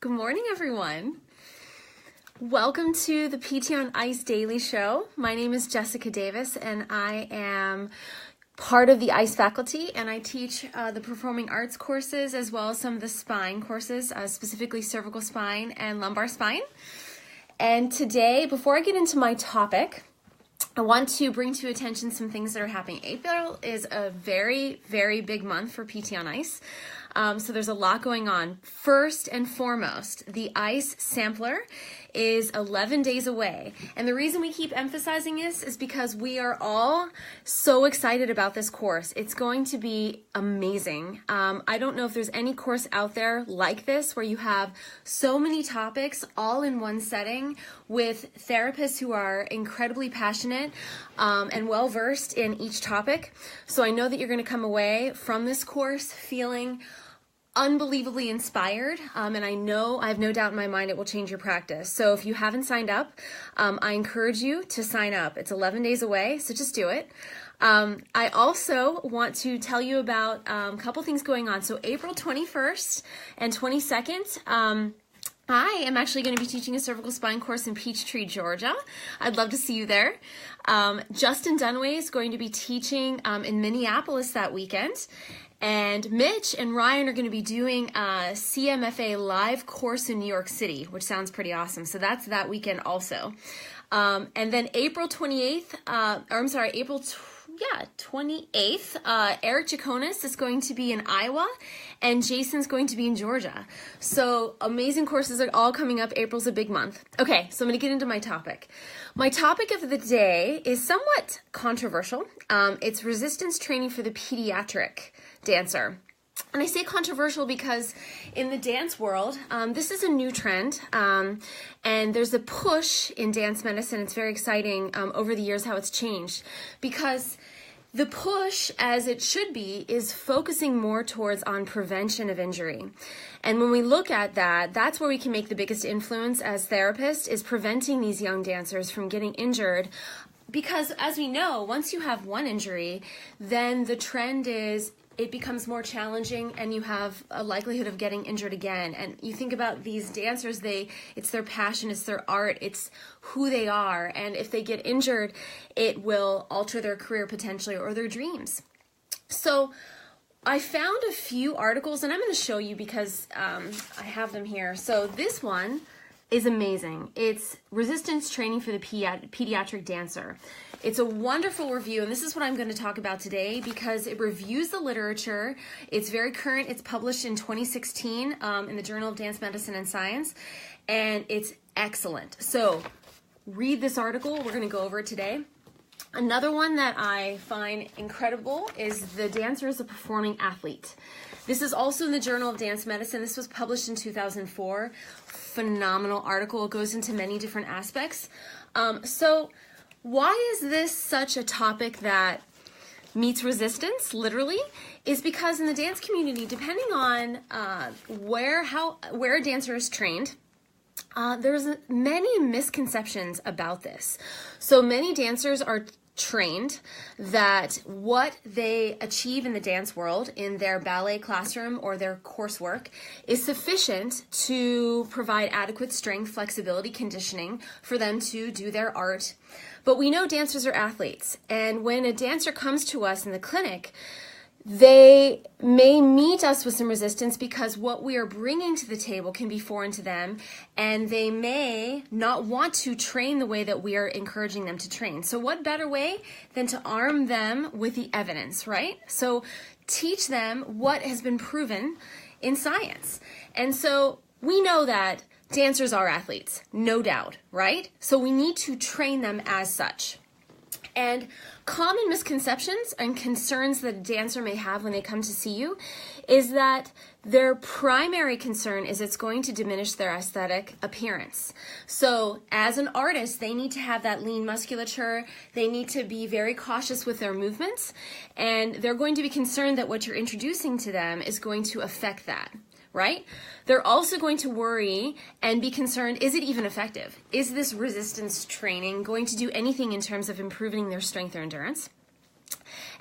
Good morning, everyone. Welcome to the PT on Ice Daily Show. My name is Jessica Davis, and I am part of the ICE faculty, and I teach the performing arts courses as well as some of the spine courses, specifically cervical spine and lumbar spine. And today, before I get into my topic, I want to bring to attention some things that are happening. April is a very, very big month for PT on Ice. So there's a lot going on. First and foremost, the ICE sampler is 11 days away. And the reason we keep emphasizing this is because we are all so excited about this course. It's going to be amazing. I don't know if there's any course out there like this where you have so many topics all in one setting with therapists who are incredibly passionate and well-versed in each topic. So I know that you're going to come away from this course feeling unbelievably inspired, and I have no doubt in my mind it will change your practice. So if you haven't signed up, I encourage you to sign up. It's 11 days away, so just do it. I also want to tell you about a couple things going on. So April 21st and 22nd, I am actually going to be teaching a cervical spine course in Peachtree, Georgia. I'd love to see you there. Justin Dunaway is going to be teaching in Minneapolis that weekend. And Mitch and Ryan are going to be doing a CMFA live course in New York City, which sounds pretty awesome. So that's that weekend also. And then April 28th, Eric Jaconis is going to be in Iowa, and Jason's going to be in Georgia. So amazing courses are all coming up. April's a big month. Okay, so I'm going to get into my topic. My topic of the day is somewhat controversial. It's resistance training for the pediatric dancer. And I say controversial because in the dance world, this is a new trend, and there's a push in dance medicine. It's very exciting over the years how it's changed, because the push, as it should be, is focusing more towards on prevention of injury. And when we look at that, that's where we can make the biggest influence as therapists, is preventing these young dancers from getting injured. Because as we know, once you have one injury, then the trend is it becomes more challenging and you have a likelihood of getting injured again. And you think about these dancers, it's their passion, it's their art, it's who they are. And if they get injured, it will alter their career potentially or their dreams. So I found a few articles, and I'm going to show you because I have them here. So this one is amazing. It's resistance training for the pediatric dancer. It's a wonderful review, and this is what I'm going to talk about today because it reviews the literature. It's very current. It's published in 2016 in the Journal of Dance Medicine and Science, and it's excellent. So read this article. We're going to go over it today. Another one that I find incredible is The Dancer is a Performing Athlete. This is also in the Journal of Dance Medicine. This was published in 2004. Phenomenal article. It goes into many different aspects. So why is this such a topic that meets resistance, literally? Is because in the dance community, depending on where a dancer is trained, there's many misconceptions about this. So many dancers are trained that what they achieve in the dance world in their ballet classroom or their coursework is sufficient to provide adequate strength, flexibility, conditioning for them to do their art. But we know dancers are athletes, and when a dancer comes to us in the clinic, they may meet us with some resistance because what we are bringing to the table can be foreign to them, and they may not want to train the way that we are encouraging them to train. So what better way than to arm them with the evidence, right? So teach them what has been proven in science. And so we know that dancers are athletes, no doubt, right? So we need to train them as such. And common misconceptions and concerns that a dancer may have when they come to see you is that their primary concern is it's going to diminish their aesthetic appearance. So as an artist, they need to have that lean musculature. They need to be very cautious with their movements, and they're going to be concerned that what you're introducing to them is going to affect that. Right? They're also going to worry and be concerned, is it even effective? Is this resistance training going to do anything in terms of improving their strength or endurance?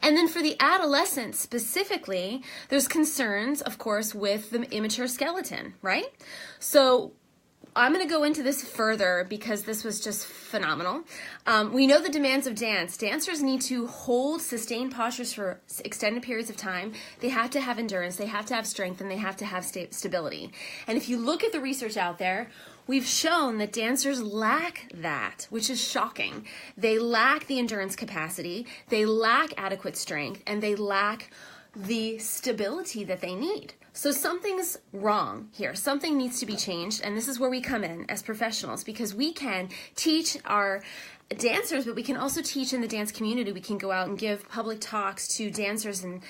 And then for the adolescents specifically, there's concerns, of course, with the immature skeleton, right? So I'm going to go into this further because this was just phenomenal. We know the demands of dance. Dancers need to hold sustained postures for extended periods of time. They have to have endurance, they have to have strength, and they have to have stability. And if you look at the research out there, we've shown that dancers lack that, which is shocking. They lack the endurance capacity, they lack adequate strength, and they lack the stability that they need. So something's wrong here. Something needs to be changed, and this is where we come in as professionals, because we can teach our dancers, but we can also teach in the dance community. We can go out and give public talks to dancers and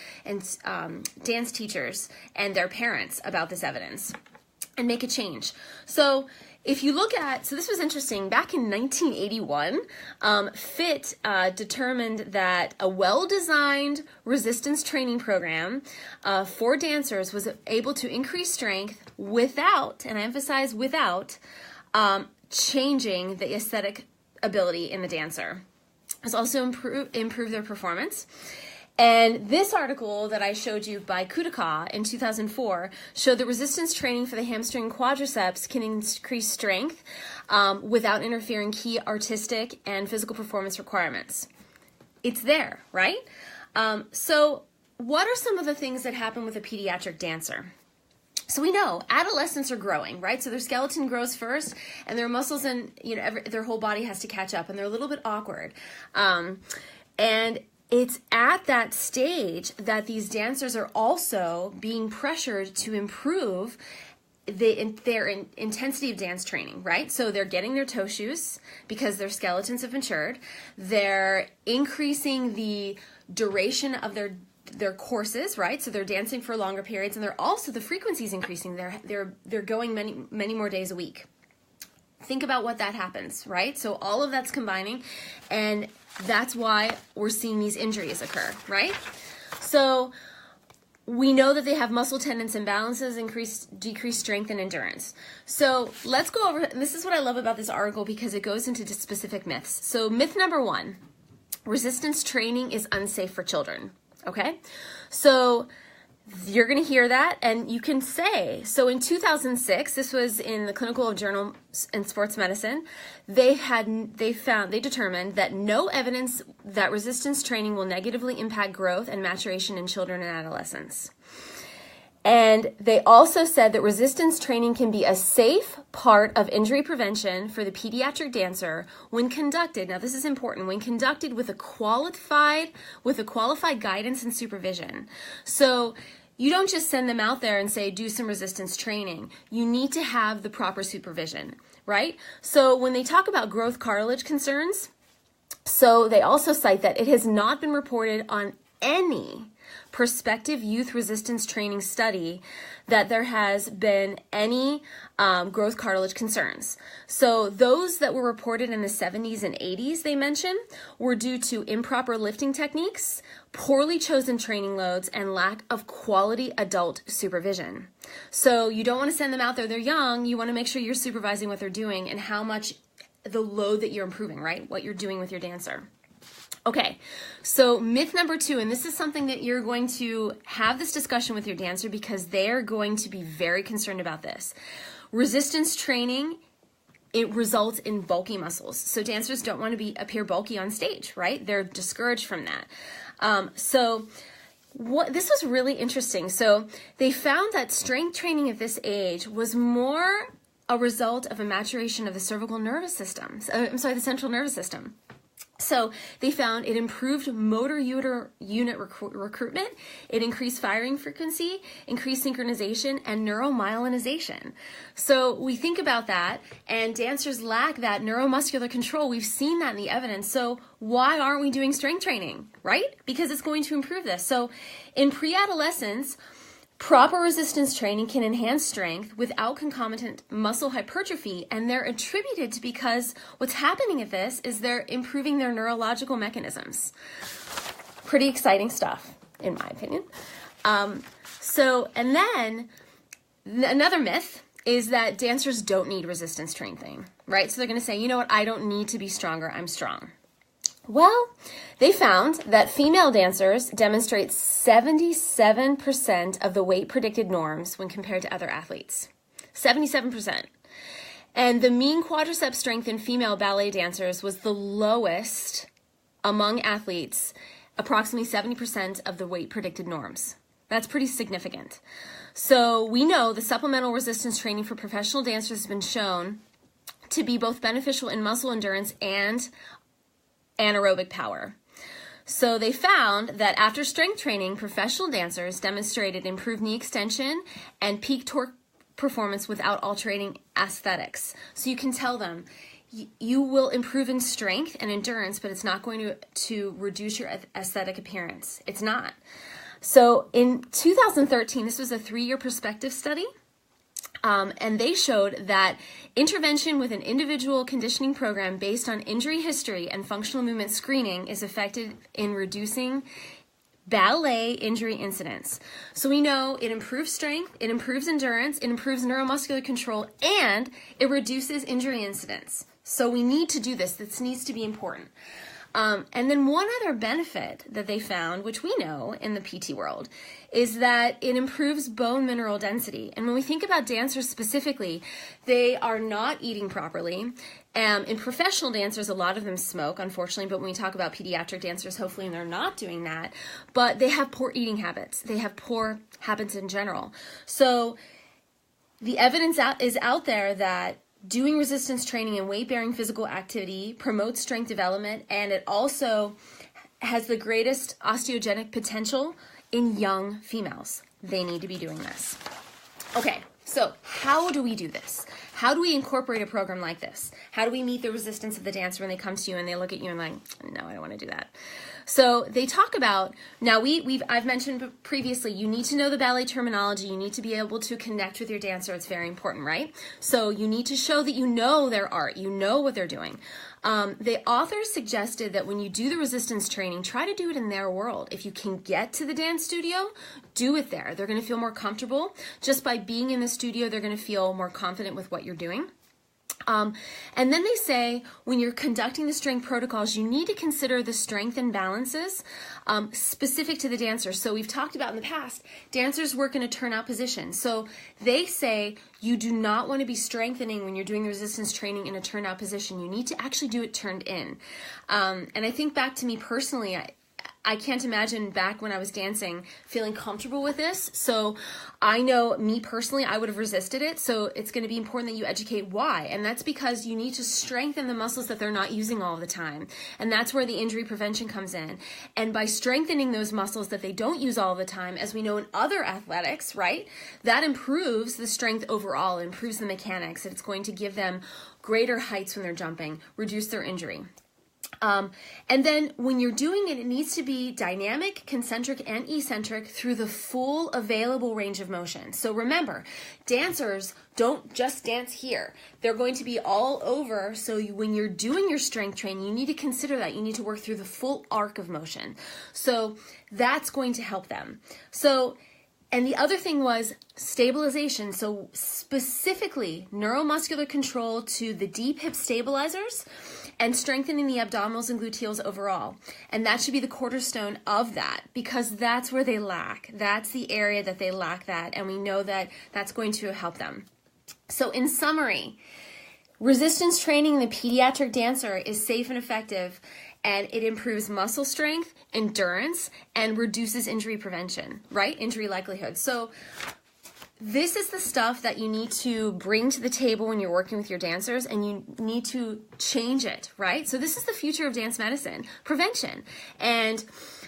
dance teachers and their parents about this evidence and make a change. So if you look at, so this was interesting, back in 1981, FIT determined that a well-designed resistance training program for dancers was able to increase strength without, and I emphasize without, changing the aesthetic ability in the dancer. It's also improve their performance. And this article that I showed you by Kudaka in 2004 showed that resistance training for the hamstring quadriceps can increase strength without interfering key artistic and physical performance requirements. It's there, right? So what are some of the things that happen with a pediatric dancer? So we know adolescents are growing, right? So their skeleton grows first, and their muscles and their whole body has to catch up, and they're a little bit awkward. And it's at that stage that these dancers are also being pressured to improve their intensity of dance training, right? So they're getting their toe shoes because their skeletons have matured. They're increasing the duration of their courses, right? So they're dancing for longer periods, and they're also, the frequency is increasing. They're going many more days a week. Think about what that happens, right? So all of that's combining, and that's why we're seeing these injuries occur, right? So we know that they have muscle tendons imbalances, decreased strength and endurance. So let's go over, and this is what I love about this article because it goes into specific myths. So myth number 1, resistance training is unsafe for children, okay? So you're going to hear that, and you can say, so in 2006, this was in the Clinical Journal in Sports Medicine, they determined that no evidence that resistance training will negatively impact growth and maturation in children and adolescents. And they also said that resistance training can be a safe part of injury prevention for the pediatric dancer when conducted, now this is important, when conducted with a qualified guidance and supervision. So you don't just send them out there and say, do some resistance training. You need to have the proper supervision, right? So when they talk about growth cartilage concerns, so they also cite that it has not been reported on any prospective youth resistance training study that there has been any growth cartilage concerns. So those that were reported in the 70s and 80s, they mentioned, were due to improper lifting techniques, poorly chosen training loads, and lack of quality adult supervision. So you don't want to send them out there, they're young, you want to make sure you're supervising what they're doing and how much the load that you're improving, right? What you're doing with your dancer. Okay, so myth number 2, and this is something that you're going to have this discussion with your dancer because they're going to be very concerned about this. Resistance training, it results in bulky muscles. So dancers don't want to appear bulky on stage, right? They're discouraged from that. This was really interesting. So they found that strength training at this age was more a result of a maturation of the cervical nervous system. The central nervous system. So they found it improved motor unit recruitment, it increased firing frequency, increased synchronization, and neuromyelinization. So we think about that, and dancers lack that neuromuscular control. We've seen that in the evidence. So why aren't we doing strength training, right? Because it's going to improve this. So in pre-adolescence, proper resistance training can enhance strength without concomitant muscle hypertrophy, and they're attributed to because what's happening at this is they're improving their neurological mechanisms. Pretty exciting stuff, in my opinion. And then another myth is that dancers don't need resistance training, right? So they're going to say, you know what, I don't need to be stronger, I'm strong. Well, they found that female dancers demonstrate 77% of the weight predicted norms when compared to other athletes. 77%. And the mean quadricep strength in female ballet dancers was the lowest among athletes, approximately 70% of the weight predicted norms. That's pretty significant. So we know the supplemental resistance training for professional dancers has been shown to be both beneficial in muscle endurance and anaerobic power. So they found that after strength training, professional dancers demonstrated improved knee extension and peak torque performance without altering aesthetics. So you can tell them you will improve in strength and endurance, but it's not going to reduce your aesthetic appearance. It's not. So in 2013, this was a 3-year prospective study. And they showed that intervention with an individual conditioning program based on injury history and functional movement screening is effective in reducing ballet injury incidence. So we know it improves strength, it improves endurance, it improves neuromuscular control, and it reduces injury incidence. So we need to do this. This needs to be important. And then one other benefit that they found, which we know in the PT world, is that it improves bone mineral density. And when we think about dancers specifically, they are not eating properly. In professional dancers, a lot of them smoke, unfortunately, but when we talk about pediatric dancers, hopefully they're not doing that. But they have poor eating habits. They have poor habits in general. So the evidence is out there that doing resistance training and weight-bearing physical activity promotes strength development, and it also has the greatest osteogenic potential in young females. They need to be doing this. Okay, so how do we do this? How do we incorporate a program like this? How do we meet the resistance of the dancer when they come to you and they look at you and like, no, I don't want to do that. So they talk about, now I've mentioned previously, you need to know the ballet terminology. You need to be able to connect with your dancer. It's very important, right? So you need to show that you know their art, you know what they're doing. The authors suggested that when you do the resistance training, try to do it in their world. If you can get to the dance studio, do it there. They're going to feel more comfortable. Just by being in the studio, they're going to feel more confident with what you're doing. And then they say when you're conducting the strength protocols, you need to consider the strength and balances specific to the dancer. So we've talked about in the past, dancers work in a turnout position. So they say you do not want to be strengthening when you're doing the resistance training in a turnout position. You need to actually do it turned in. And I think back to me personally, I can't imagine back when I was dancing feeling comfortable with this. So I know me personally, I would have resisted it. So it's going to be important that you educate why. And that's because you need to strengthen the muscles that they're not using all the time. And that's where the injury prevention comes in. And by strengthening those muscles that they don't use all the time, as we know in other athletics, right, that improves the strength overall, improves the mechanics. It's going to give them greater heights when they're jumping, reduce their injury. And then when you're doing it, it needs to be dynamic, concentric, and eccentric through the full available range of motion. So remember, dancers don't just dance here. They're going to be all over. So when you're doing your strength training, you need to consider that. You need to work through the full arc of motion. So that's going to help them. And the other thing was stabilization. So specifically neuromuscular control to the deep hip stabilizers and strengthening the abdominals and gluteals overall. And that should be the cornerstone of that because that's where they lack. That's the area that they lack that. And we know that that's going to help them. So in summary, resistance training in the pediatric dancer is safe and effective, and it improves muscle strength, endurance, and reduces injury prevention, right? Injury likelihood. So this is the stuff that you need to bring to the table when you're working with your dancers, and you need to change it, right? So this is the future of dance medicine, prevention. And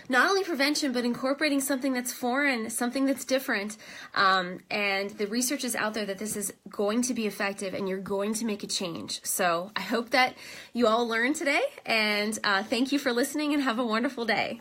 not only prevention, but incorporating something that's foreign, something that's different. And the research is out there that this is going to be effective and you're going to make a change. So I hope that you all learned today, and thank you for listening and have a wonderful day.